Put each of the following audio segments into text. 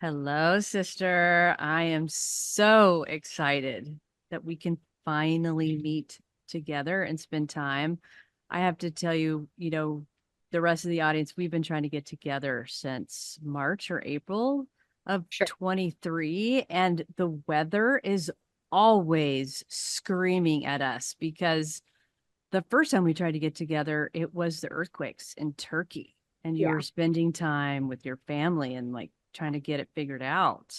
Hello, sister. I am so excited that we can finally meet together and spend time. I have to tell you, the rest of the audience, we've been trying to get together since March or April of Sure. 23, and the weather is always screaming at us because the first time we tried to get together, it was the earthquakes in Turkey, and you Yeah. were spending time with your family and like trying to get it figured out.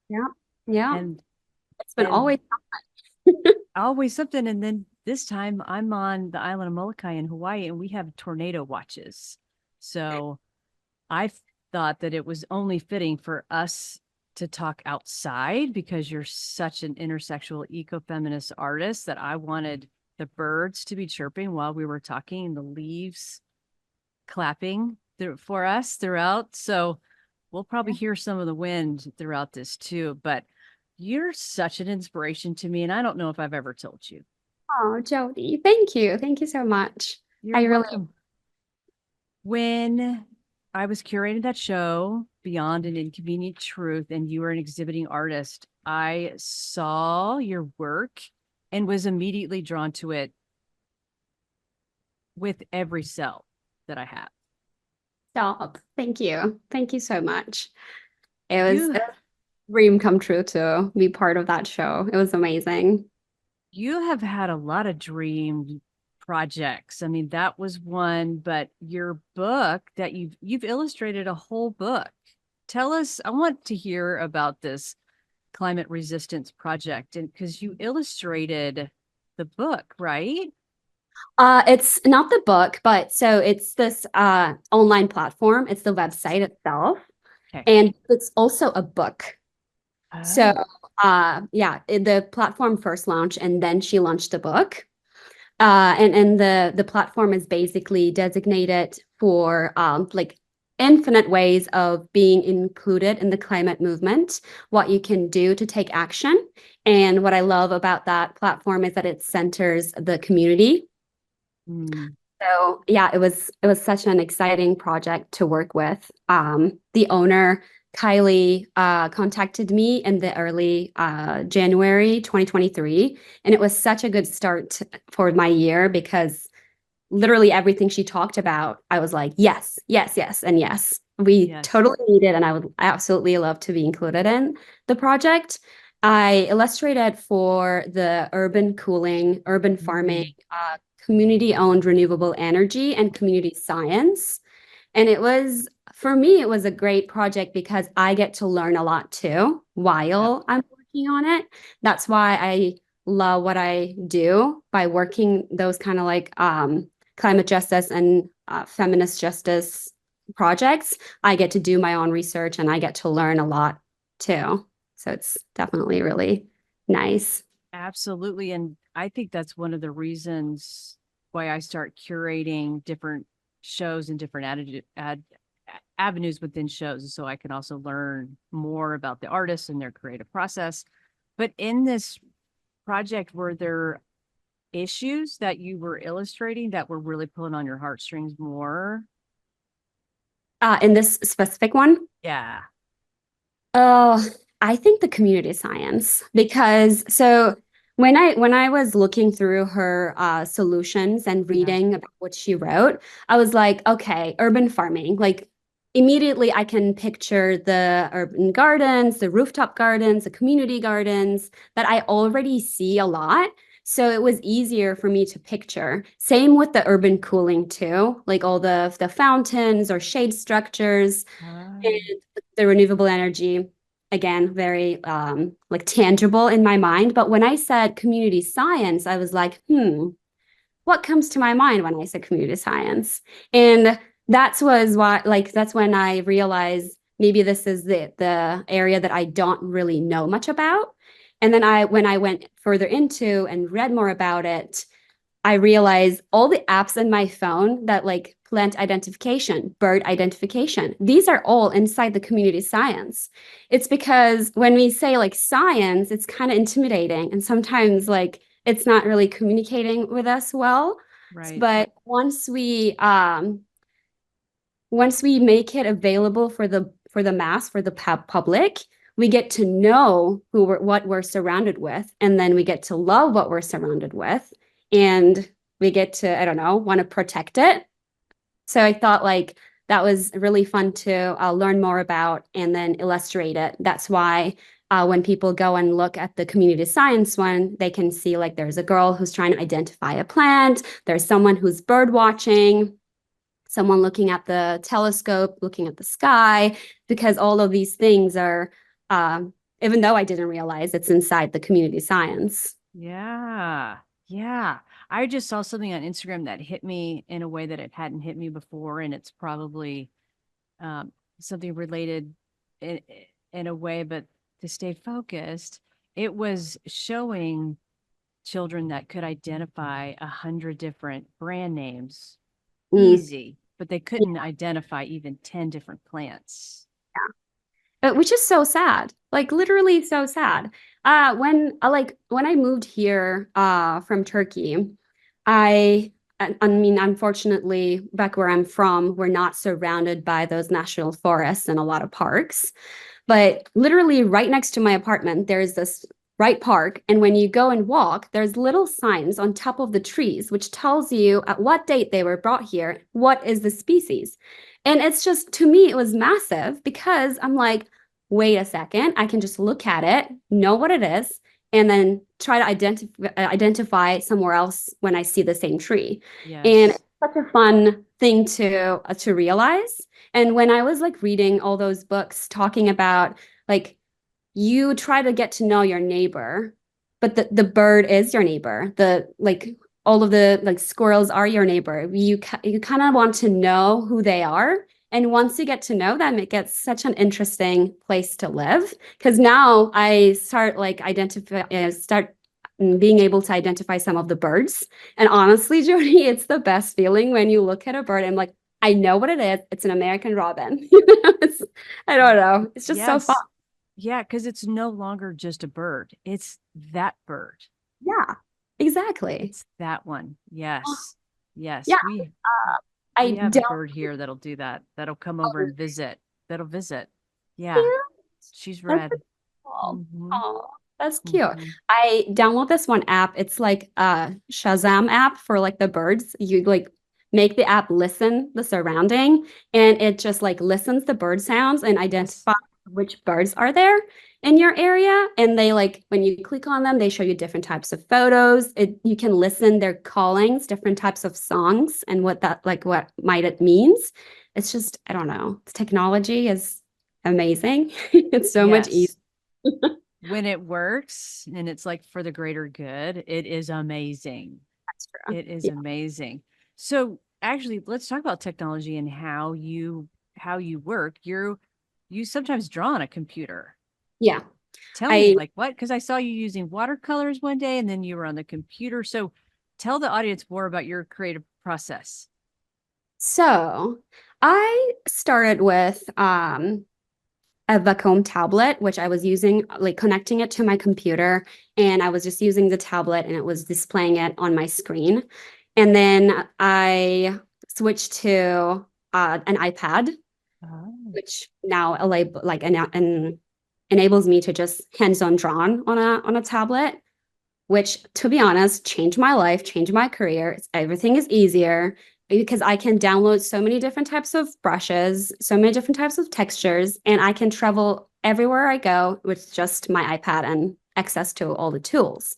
Yeah. Yeah. And It's been and always. always something. And then this time I'm on the island of Molokai in Hawaii, and we have tornado watches. So I thought that it was only fitting for us to talk outside because you're such an intersectional ecofeminist artist that I wanted the birds to be chirping while we were talking and the leaves clapping for us throughout. So we'll probably hear some of the wind throughout this too. But you're such an inspiration to me. And I don't know if I've ever told you. Oh, Jodie, thank you. Thank you so much. You're I really, welcome. When I was curating that show, Beyond an Inconvenient Truth, and you were an exhibiting artist, I saw your work and was immediately drawn to it with every cell that I have. stop. Thank you. Thank you so much. It was You a dream come true to be part of that show. It was amazing. you have had a lot of dream projects. I mean, that was one, but your book that you've illustrated a whole book. Tell us, I want to hear about this climate resistance project and because you illustrated the book, right? It's not the book, but so it's this online platform. It's the website itself, Okay. and it's also a book. So, Oh, yeah, the platform first launched, and then she launched the book. And the platform is basically designated for like infinite ways of being included in the climate movement, what you can do to take action. And what I love about that platform is that it centers the community. mm, So yeah, it was such an exciting project to work with. The owner, Kylie, contacted me in the early January 2023, and it was such a good start for my year because literally everything she talked about, I was like, yes, yes, yes, and yes. We yes. totally need it, and I would absolutely love to be included in the project. I illustrated for the urban cooling, urban farming, Mm, community-owned renewable energy, and community science. And it was, for me, it was a great project because I get to learn a lot too yep. while I'm working on it. That's why I love what I do by working those kind of like climate justice and feminist justice projects. I get to do my own research and I get to learn a lot too. So it's definitely really nice. Absolutely. And I think that's one of the reasons why I start curating different shows and different avenues within shows. So I can also learn more about the artists and their creative process. But in this project, were there issues that you were illustrating that were really pulling on your heartstrings more? In this specific one, Yeah. oh, I think the community science because so when I was looking through her solutions and Yeah. reading about what she wrote, I was like, okay, urban farming. Like immediately I can picture the urban gardens, the rooftop gardens, the community gardens that I already see a lot. So it was easier for me to picture. Same with the urban cooling too, like all the fountains or shade structures and the renewable energy, again, very like tangible in my mind. But when I said community science, I was like, what comes to my mind when I say community science? And that's when I realized maybe this is the area that I don't really know much about. And then when I went further into and read more about it, I realize all the apps in my phone that like plant identification, bird identification, these are all inside the community science. It's because when we say like science, it's kind of intimidating and sometimes like it's not really communicating with us well. Right. But once we make it available the mass, for the public, we get to know what we're surrounded with, and then we get to love what we're surrounded with, and we get to, I don't know, want to protect it. So I thought like that was really fun to learn more about and then illustrate it. That's why when people go and look at the community science one, they can see like there's a girl who's trying to identify a plant, there's someone who's bird watching, someone looking at the telescope, looking at the sky, because all of these things are, even though I didn't realize it's inside the community science. Yeah. Yeah. I just saw something on Instagram that hit me in a way that it hadn't hit me before. And it's probably something related in, in a way, but to stay focused, it was showing children that could identify 100 different brand names Mm, easy, but they couldn't identify even 10 different plants. which is so sad, like literally so sad. When I moved here from Turkey, I mean, unfortunately, back where I'm from, we're not surrounded by those national forests and a lot of parks. But literally right next to my apartment, there's this right park. And when you go and walk, there's little signs on top of the trees, which tells you at what date they were brought here, what is the species. And it's just, to me, it was massive because I'm like, wait a second, I can just look at it, know what it is, and then try to identify somewhere else when I see the same tree. And Yes. it's such a fun thing to realize. And when I was like reading all those books talking about like you try to get to know your neighbor, but the bird is your neighbor. The like all of the like squirrels are your neighbor. You kind of want to know who they are. And once you get to know them, it gets such an interesting place to live. Because now I start like start being able to identify some of the birds. And honestly, Jodie, it's the best feeling when you look at a bird and like, I know what it is. It's an American robin. I don't know. It's just so fun. Yes. Yeah, because it's no longer just a bird. It's that bird. Yeah, exactly. It's that one. Yes. Yes. Yeah, I We have a don't. bird here that'll do that. That'll come over and visit. That'll visit. Yeah. She's That's red. cool. Hmm. Oh, that's cute. Hmm. I download this one app. It's like a Shazam app for like the birds. You like make the app listen the surrounding, and it just like listens the bird sounds and Yes. identify which birds are there in your area. And they like when you click on them, they show you different types of photos. You can listen their callings, different types of songs, and what might it means. It's just, I don't know. Technology is amazing. It's so much easier. Yes. When it works and it's like for the greater good, it is amazing. That's true. It is Yeah. amazing. So actually, let's talk about technology and how you work. You sometimes draw on a computer. Yeah. Tell me, I like what? Because I saw you using watercolors one day and then you were on the computer. So tell the audience more about your creative process. so I started with a Vacom tablet, which I was using, like connecting it to my computer, and I was just using the tablet and it was displaying it on my screen. And then I switched to an iPad, Oh. which now enables me to just hands-on drawn on a tablet, which to be honest, changed my life, changed my career. Everything is easier because I can download so many different types of brushes, so many different types of textures, and I can travel everywhere I go with just my iPad and access to all the tools.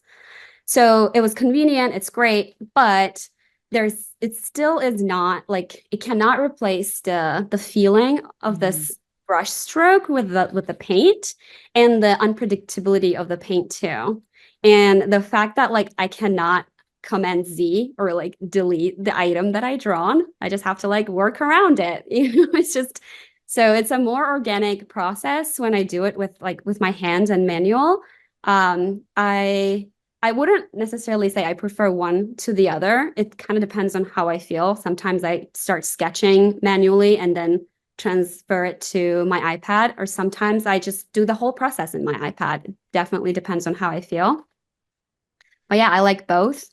So it was convenient, it's great, but it still is not like it cannot replace the feeling of Mhm. this brush stroke with the paint and the unpredictability of the paint too. And the fact that like I cannot Command Z or like delete the item that I drawn. I just have to like work around it. It's just so it's a more organic process when I do it with my hands and manual. I wouldn't necessarily say I prefer one to the other. It kind of depends on how I feel. Sometimes I start sketching manually and then transfer it to my iPad, or sometimes I just do the whole process in my iPad. It definitely depends on how I feel. But yeah, I like both.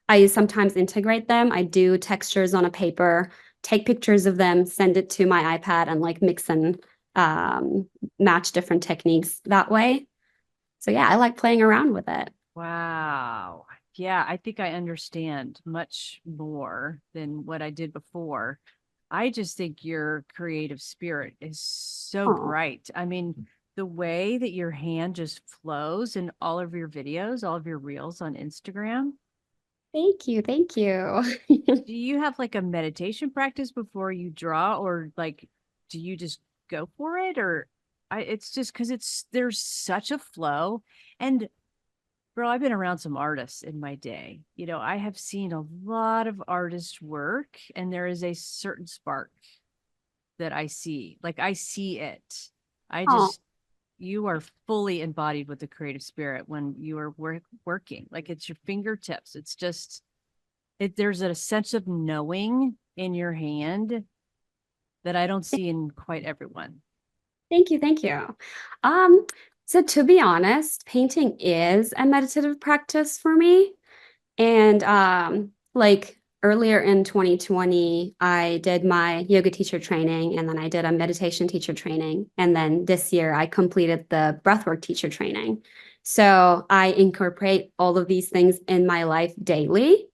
I sometimes integrate them. I do textures on a paper, take pictures of them, send it to my iPad, and like mix and match different techniques that way. So yeah, I like playing around with it. Wow. Yeah, I think I understand much more than what I did before. I just think your creative spirit is so Oh, bright. I mean, the way that your hand just flows in all of your videos, all of your reels on Instagram. thank you. Thank you. Do you have like a meditation practice before you draw, or like do you just go for it? Or it's just because there's such a flow. And bro, I've been around some artists in my day. I have seen a lot of artists work, and there is a certain spark that I see. Like I see it. I Oh, just, you are fully embodied with the creative spirit when you are working. Like it's your fingertips. It's just, there's a sense of knowing in your hand that I don't see in quite everyone. thank you. Thank you. Um, so to be honest, painting is a meditative practice for me. And like earlier in 2020, I did my yoga teacher training and then I did a meditation teacher training. And then this year I completed the breathwork teacher training. So I incorporate all of these things in my life daily.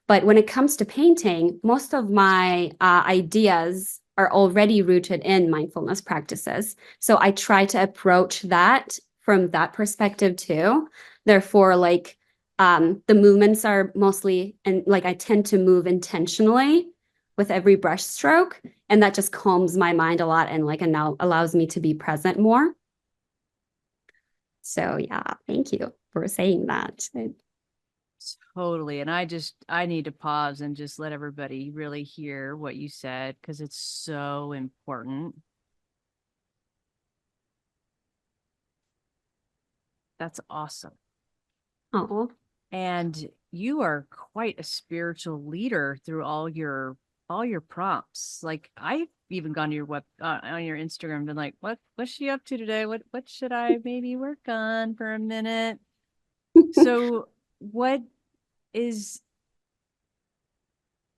But when it comes to painting, most of my ideas are already rooted in mindfulness practices. So I try to approach that from that perspective too. Therefore, like the movements are mostly, and like I tend to move intentionally with every brush stroke, and that just calms my mind a lot and like now allows me to be present more. So yeah, thank you for saying that. Totally. And I need to pause and just let everybody really hear what you said because it's so important. That's awesome. Oh, And you are quite a spiritual leader through all your prompts. Like I've even gone to your web on your Instagram and been like, what's she up to today? What should I maybe work on for a minute? So what is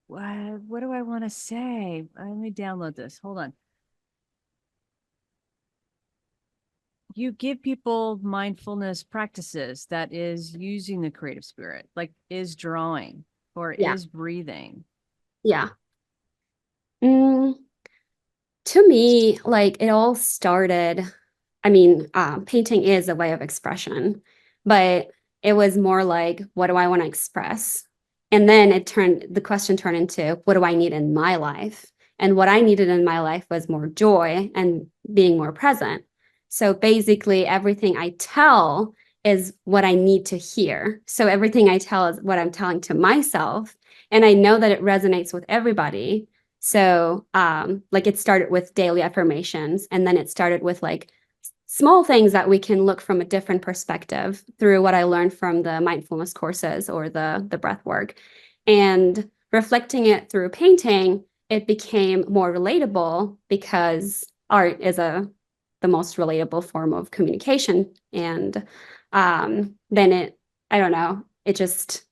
what do I want to say? Let me download this. Hold on. You give people mindfulness practices that is using the creative spirit, like is drawing or yeah, is breathing. yeah. Mm, to me, like it all started, I mean, painting is a way of expression, but it was more like, what do I want to express? And then the question turned into, what do I need in my life? And what I needed in my life was more joy and being more present. So basically, everything I tell is what I need to hear. So everything I tell is what I'm telling to myself. And I know that it resonates with everybody. So, like it started with daily affirmations, and then it started with like small things that we can look from a different perspective through what I learned from the mindfulness courses or the breath work. And reflecting it through painting, it became more relatable because art is the most relatable form of communication. And then I don't know, it just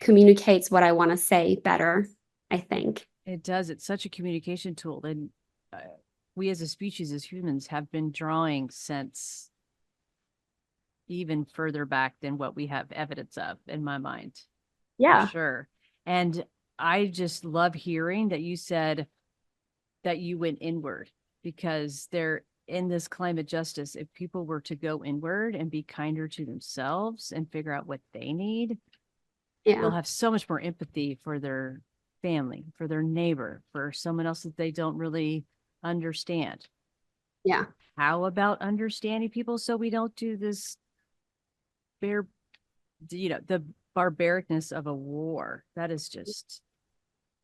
communicates what I want to say better, I think. It does. It's such a communication tool. And uh, we as a species, as humans, have been drawing since even further back than what we have evidence of, in my mind, for Yeah. sure. And I just love hearing that you said that you went inward because they're in this climate justice. If people were to go inward and be kinder to themselves and figure out what they need, they'll Yeah. have so much more empathy for their family, for their neighbor, for someone else that they don't really understand. Yeah. How about understanding people so we don't do this bare, the barbaricness of a war? That is just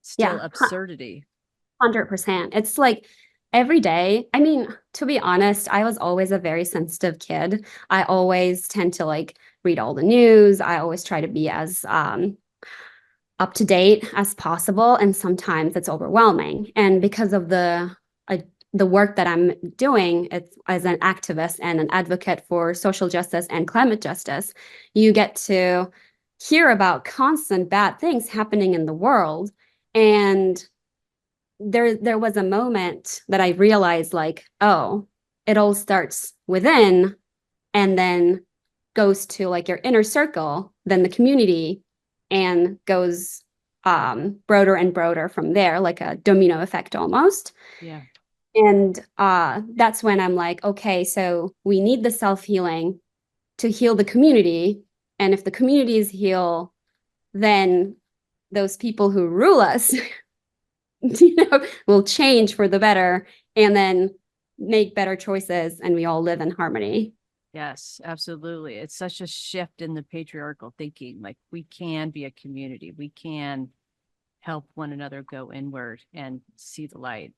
still Yeah. absurdity. 100%. It's like every day. I mean, to be honest, I was always a very sensitive kid. I always tend to like read all the news. I always try to be as up to date as possible, and sometimes it's overwhelming. And because of the work that I'm doing as an activist and an advocate for social justice and climate justice, you get to hear about constant bad things happening in the world. And there was a moment that I realized like, oh, it all starts within and then goes to like your inner circle, then the community, and goes broader and broader from there, like a domino effect almost. Yeah. And that's when I'm like, okay, so we need the self-healing to heal the community. And if the communities heal, then those people who rule us, will change for the better and then make better choices and we all live in harmony. Yes, absolutely. It's such a shift in the patriarchal thinking. Like we can be a community. We can help one another go inward and see the light.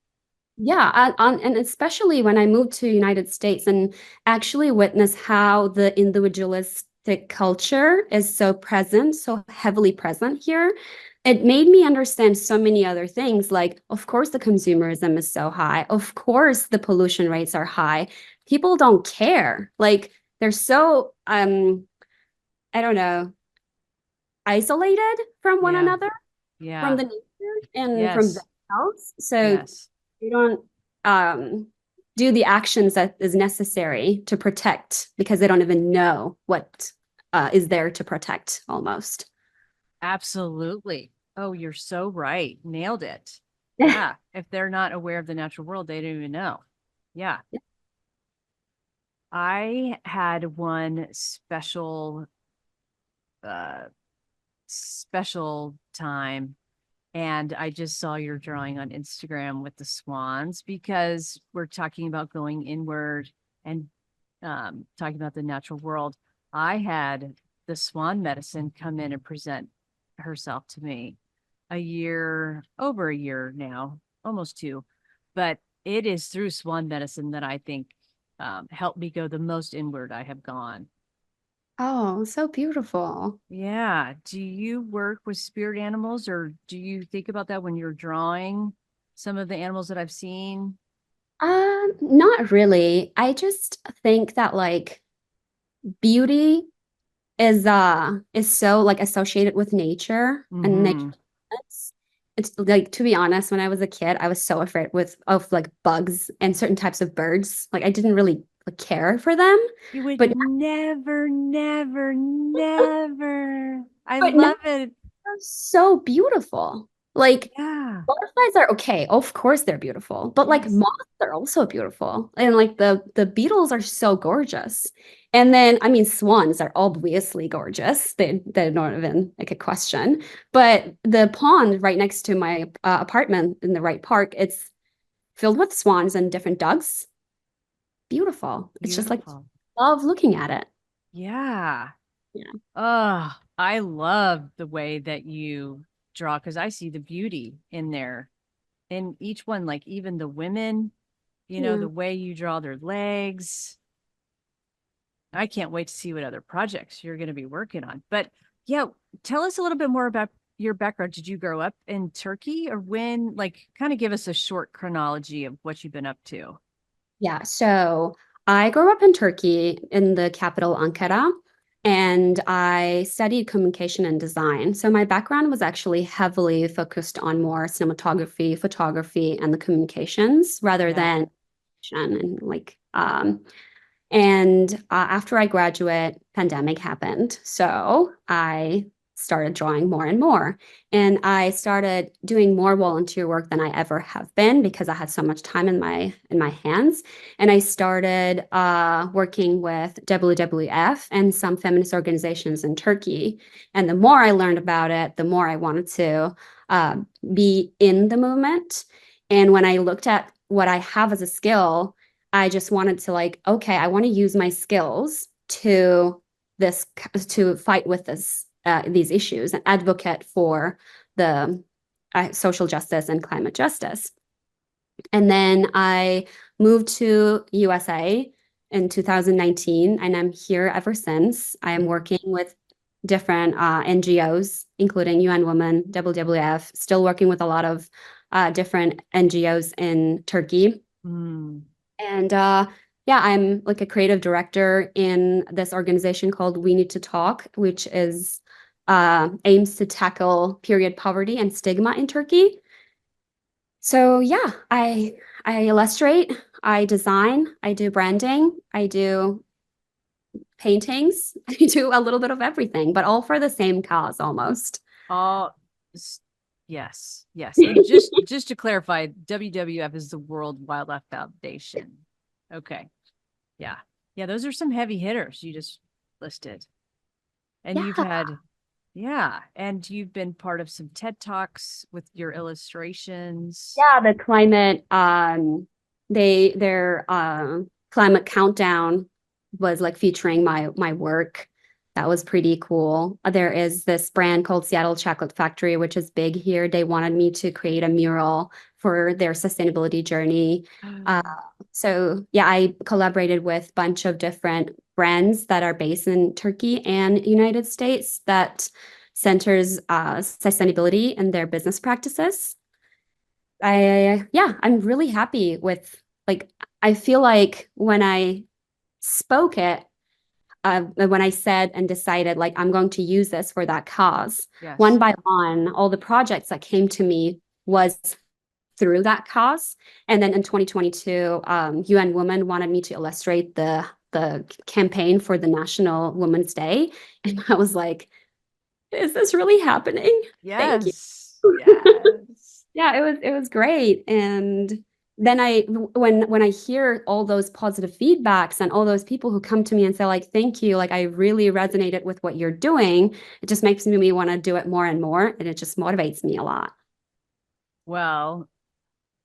Yeah, and especially when I moved to United States and actually witnessed how the individualistic culture is so present, so heavily present here, it made me understand so many other things. Like, of course, the consumerism is so high. Of course, the pollution rates are high. People don't care. Like, they're so, I don't know, isolated from one Yeah. another, from Yeah. the nature and from Yes. themselves. So Yes. they don't do the actions that is necessary to protect because they don't even know what is there to protect almost. Absolutely. Oh, you're so right. Nailed it. Yeah. If they're not aware of the natural world, they don't even know. Yeah. I had one uh special time, and I just saw your drawing on Instagram with the swans because we're talking about going inward and talking about the natural world. I had the swan medicine come in and present herself to me over a year now, almost two. But it is through swan medicine that I think helped me go the most inward I have gone. Oh, so beautiful. Yeah. Do you work with spirit animals, or do you think about that when you're drawing some of the animals that I've seen? Not really. I just think that like beauty is so like associated with nature and nature. Mm-hmm. It's like to be honest, when I was a kid, I was so afraid of like bugs and certain types of birds. Like I didn't really like, care for them. You would But never, never, never. I but now love it. they're so beautiful. Like Yeah. butterflies are okay. Of course they're beautiful. But like Yes. moths are also beautiful. And like the beetles are so gorgeous. And then I mean swans are obviously gorgeous. They don't even like a question. But the pond right next to my apartment in the right park, it's filled with swans and different ducks. Beautiful. It's just like Beautiful. love looking at it. Yeah. Yeah. Oh, I love the way that you draw because I see the beauty in there. In each one, like even the women, Yeah. the way you draw their legs. I can't wait to see what other projects you're going to be working on. But yeah, tell us a little bit more about your background. Did you grow up in Turkey, or when, like, kind of give us a short chronology of what you've been up to? Yeah, so I grew up in Turkey in the capital Ankara, and I studied communication and design. So my background was actually heavily focused on more cinematography, photography, and the communications rather Yeah. than and like and after I graduate, pandemic happened. So I started drawing more and more. And I started doing more volunteer work than I ever have been because I had so much time in my hands. And I started working with WWF and some feminist organizations in Turkey. And the more I learned about it, the more I wanted to uh, be in the movement. And when I looked at what I have as a skill, I just wanted to like, okay, I want to use my skills this to fight with these issues and advocate for the social justice and climate justice. And then I moved to USA in 2019, and I'm here ever since. I am working with different NGOs, including UN Women, WWF, still working with a lot of different NGOs in Turkey. Mm, And yeah, I'm like a creative director in this organization called We Need to Talk, which is aims to tackle period poverty and stigma in Turkey. So yeah, I illustrate, I design, I do branding, I do paintings, I do a little bit of everything, but all for the same cause almost. All yes, yes. And just to clarify, WWF is the World Wildlife Foundation. Okay. Yeah. Yeah, those are some heavy hitters you just listed. And you've Yeah. had yeah, and you've been part of some TED Talks with your illustrations. Yeah, the climate their climate countdown was like featuring my work. That was pretty cool. There is this brand called Seattle Chocolate Factory, which is big here. They wanted me to create a mural for their sustainability journey. Uh, so yeah, I collaborated with a bunch of different brands that are based in Turkey and United States that centers sustainability in their business practices. I'm really happy with like I feel like when I spoke it, when I said and decided like I'm going to use this for that cause, one Yes. by one, all the projects that came to me was through that cause. And then in 2022, UN Women wanted me to illustrate the campaign for the National Women's Day, and I was like, "Is this really happening? Thank you." Yes. Yes. Yeah, it was great. And then when I hear all those positive feedbacks and all those people who come to me and say like thank you, like I really resonated with what you're doing, it just makes me want to do it more and more, and it just motivates me a lot. Well,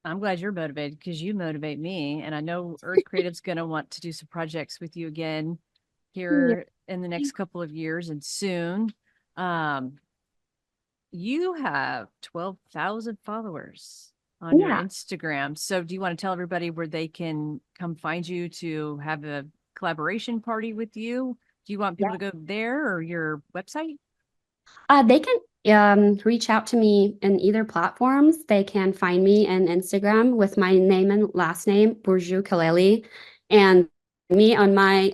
I'm glad you're motivated because you motivate me. And I know Earth Creative's going to want to do some projects with you again Yeah. here in the next couple of years and soon. Um, you have 12,000 followers on your Yeah. Instagram. So do you want to tell everybody where they can come find you to have a collaboration party with you? Do you want people to go there or your website? They can reach out to me in either platforms. They can find me in Instagram with my name and last name, Burcu Koleli, and me on my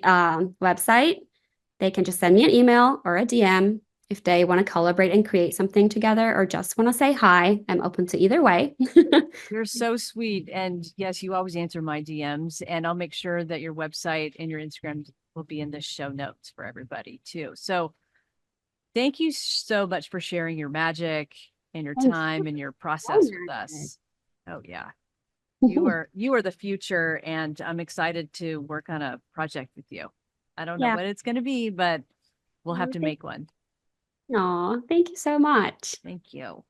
website. They can just send me an email or a DM if they want to collaborate and create something together or just want to say hi. I'm open to either way. You're so sweet. And yes, you always answer my DMs. And I'll make sure that your website and your Instagram will be in the show notes for everybody too. So thank you so much for sharing your magic and your Thanks. time and your So process with nice. us. Oh yeah. You are the future and I'm excited to work on a project with you. I don't know Yeah. what it's going to be, but we'll have to make one. Aw, thank you so much. Thank you.